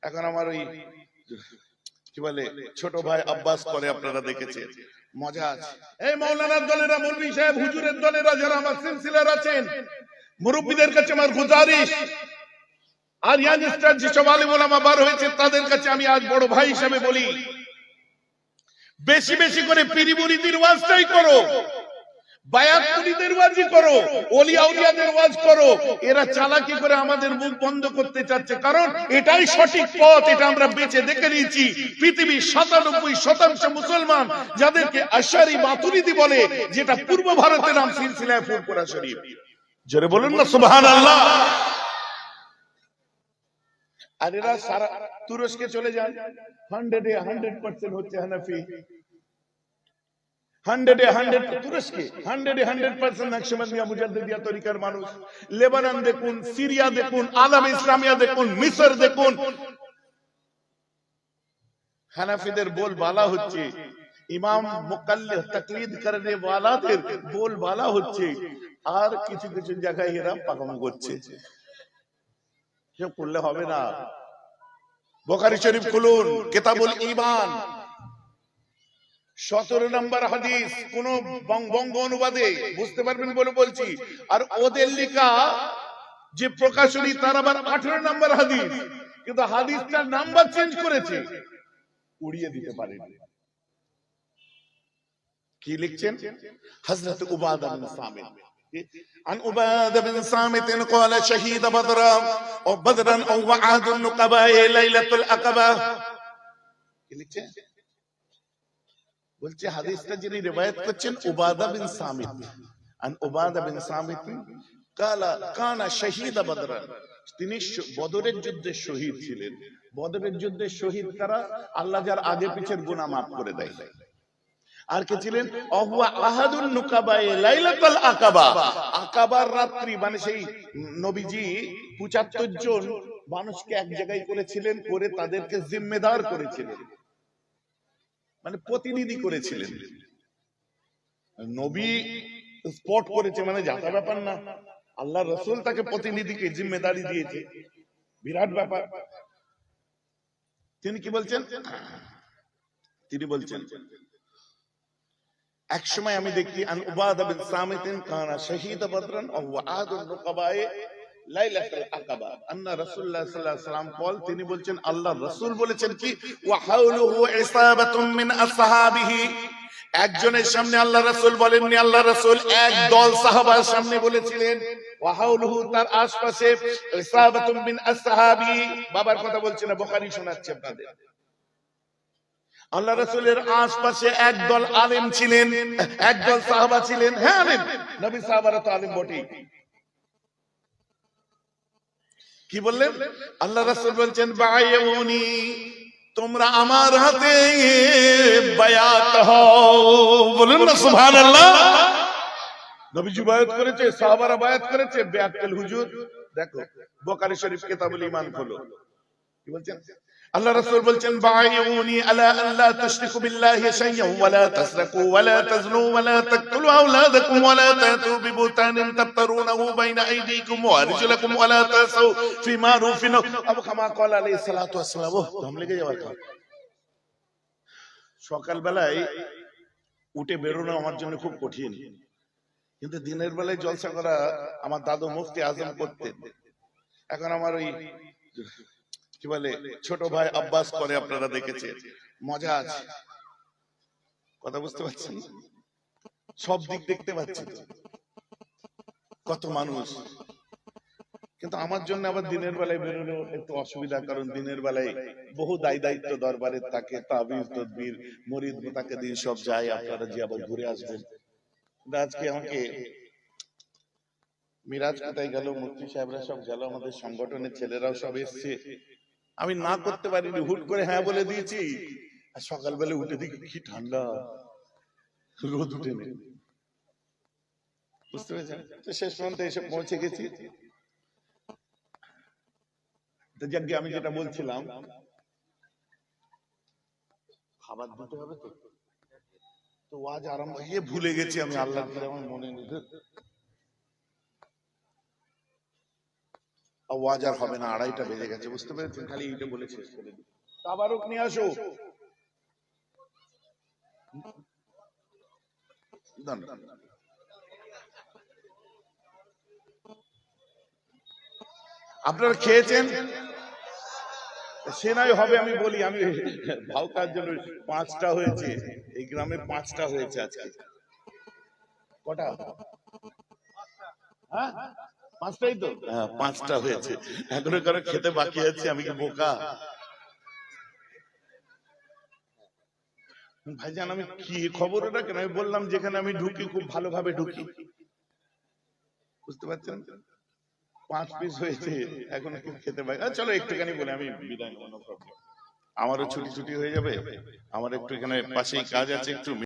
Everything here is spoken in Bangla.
এখন আমার ওই কি বলে ছোট ভাই আব্বাস করে, আপনারা দেখেছেন, মজা আছে। এই মাওলানার দলেরা, মৌলভী সাহেব হুজুরের দলেরা যারা আমার সিলসিলার আছেন, মুরব্বীদের কাছে আমার গুজারিশ, আর ইয়াংস্টার যেসব আলেম ওলামা বার হয়েছে তাদের কাছে আমি আজ বড় ভাই হিসেবে বলি, বেশি বেশি করে পীর মুরিদের ওয়াজটাই করো, বায়াত মুরিদের ওয়াজই করো, ওলিয়া উলিয়াদের ওয়াজ করো। এরা চালাকি করে আমাদের মুখ বন্ধ করতে চাচ্ছে, কারণ এটাই সঠিক পথ, এটা আমরা বেঁচে দেখে নিয়েছি। পৃথিবীর ৯৭% মুসলমান যাদেরকে আশারি মাতুরিদি বলে, যেটা পূর্ব ভারতের নাম সিলসিলায়ে ফুরফুরা শরীফ। জোরে বলুন না সুবহানাল্লাহ। আর এরা সারা তুরস্কে চলে যান, 100% হচ্ছে হানাফি, 100 তুরস্কে 100% নকশবন্দিয়া মুজাদ্দিদিয়া তরিকার মানুষ। লেবানন দেখুন, সিরিয়া দেখুন, আলাম ইসলামিয়া দেখুন, মিশর দেখুন, হানাফিদের বল বালা হচ্ছে, ইমাম মুকাল্লিদ তাকলিদ করনে ওয়ালাদের বল বালা হচ্ছে, আর কিছু কিছু জায়গায় এরা পাকামো করছে। সব করলে হবে না। বুখারী শরীফ খুলুন, কিতাবুল ঈমান, 17 নম্বর হাদিস, কোন বঙ্গ অনুবাদে বুঝতে পারবেন বলে বলছি। আর ওদের লেখা যে প্রকাশনী তার আবার 18 নম্বর হাদিস, কিন্তু হাদিসটার নাম্বার চেঞ্জ করেছে, উড়িয়ে দিতে পারেনি। কি লিখছেন? হযরত উবাদা বিন সামিত, عن عبادة بن صامت قال شهيد بدرا أو بدرا أو وعد النقباء ليلة العقبة। বলছে হাদিসটা যিনি রিওয়ায়াত করছেন উবাদা বিন সামিত, আন উবাদা বিন সামিত কানা শহীদ বদর, তিনি বদরের যুদ্ধে শহীদ ছিলেন। বদরের যুদ্ধে শহীদ কারা? আল্লাহ যার আগে পিছের গুনাহ মাফ করে দেয়। আর কে ছিলেন? অহুয়া আহাদুন নুকাবায়ে লাইলাতুল আকাবা, আকাবার রাত্রি, মানে সেই নবীজি ৭৫ জন মানুষকে এক জায়গায় করেছিলেন, করে তাদেরকে জিম্মেদার করেছিলেন, মানে প্রতিনিধি করেছিলেন। নবী স্পট করেছে মানে জাতা ব্যাপার না, আল্লাহ রাসূল তাকে প্রতিনিধিকে জিম্মেদারি দিয়েছে, বিরাট ব্যাপার। তিনি কি বলছেন? তিনি বলছেন এক সময় আমি দেখি আন উবাদা বিন সামিত কানা শহীদ বদরান ওয়া হুয়া আহাদুন নুকাবায়ে লাইলাতুল আকাবা আন্না রাসূলুল্লাহ সাল্লাল্লাহু আলাইহি ওয়াসাল্লাম বল, তিনি বলছেন আল্লাহ রাসূল বলেছেন কি ওয়া হাওলুহু ইসাবাতুম মিন আসহাবিহি, একজনের সামনে আল্লাহ রাসূল বলেননি, আল্লাহ রাসূল এক দল সাহাবার সামনে বলেছিলেন ওয়া হাওলুহু, তার আশপাশে ইসাবাতুম মিন আসহাবি, বাবার কথা বলছি না, বুখারী শোনাচ্ছে আপনাদের। আল্লাহ রাসূলের আশপাশে একদল আলেম ছিলেন, একদল সাহাবা ছিলেন। হ্যাঁ আলেম, নবী সাহাবারা তো আলেম বটেই। কি বললেন? আল্লাহ রাসূল বলছেন বায়াউনি, তোমরা আমার হাতে বায়াত হও। বলুন না সুবহানাল্লাহ। নবীজি বায়াত করেছে, সাহাবারা বায়াত করেছে, বেয়াতুল হুজুর। দেখো বুখারী শরীফ কিতাবুল ঈমান খোলো, কি বলছেন? আল্লাহ রাসূল বলছেন বায়াউনি আলা আল্লা তুশরিকু বিল্লাহি শাইয়্যান ওয়া লা তাসরাকু ওয়া লা তাজনু ওয়া লা তাকতুলু আওলাদাকুম ওয়া লা তাতু বিবুতানিন তাফতারুনাহু বাইনা আইদিকুম ওয়া আরজুলাকুম ওয়া লা তাসাউ ফি মারুফিন আবু কামা ক্বালা আলাইহিস সালাতু ওয়াস সালাম। দম লেগে যাওয়ার কথা। সকাল বেলায় উঠে বেরোনো আমার জন্য খুব কঠিন, কিন্তু দিনের বেলায় জলসা করা আমার দাদু মুফতি আজম করতেন। এখন আমার ওই কি বলে ছোট ভাই আব্বাস করে, আপনারা দেখেছেন, মজা আছে। কথা বুঝতে পারছেন? সব দিক দেখতে পাচ্ছি, কত মানুষ। কিন্তু আমার জন্য আবার দিনের বেলায় বেরোনো একটু অসুবিধা, কারণ দিনের বেলায় বহু দায়িত্ব দরবারের থাকে, তাবিজ তদবির মুরিদ মুতাকাদ্দিম সব যায়, আপনারা যে আবার ঘুরে আসবেন। আজকে আমাকে মিরাজ কোথায় গেল, মুফতি সাহেবরা সব গেল, আমাদের সংগঠনের ছেলেরাও সব এসছে, আমি না করতে পারিনি, হুট করে হ্যাঁ বলে দিয়েছি। আর সকালবেলা উঠে দেখি কি ঠান্ডা, রোদ উঠে নেই, বুঝতে পেরেছেন? তো শেষ পর্যন্ত এসে পৌঁছে গেছি। যাকে আমি যেটা বলছিলাম, খাবার দিতে হবে তো, তো আজ আরম্ভ হয়ে ভুলে গেছি আমি, আল্লাহ করে আমার মনে নেই। আওয়াজ আর হবে না, 2:30 বেজে গেছে, বুঝতে পেরেছেন? খালি এইটা বলে শেষ করে দিই। তাবারক নিয়ে আসো। আপনারা খেয়েছেন? সে নয় হবে, আমি বলি, আমি ভাউতার জন্য 5টা হয়েছে এই গ্রামে, 5টা হয়েছে আজকে। কটা? হ্যাঁ 5টাই তো। হ্যাঁ 5টা হয়েছে, এখনো কারো খেতে বাকি আছে। আমি কি বোকা? ভাইজান আমি কি খবর রাখেন? আমি বললাম যেখানে আমি ঢুকি খুব ভালোভাবে ঢুকি, বুঝতে পারছেন? 5 পিস হয়েছে, এখন খুব খেতে বাকি। চলো একটুখানি বলে আমি বিদায় নেব, আমারও ছুটি হয়ে যাবে। আমার একটু এখানে পাশেই কাজ আছে একটু।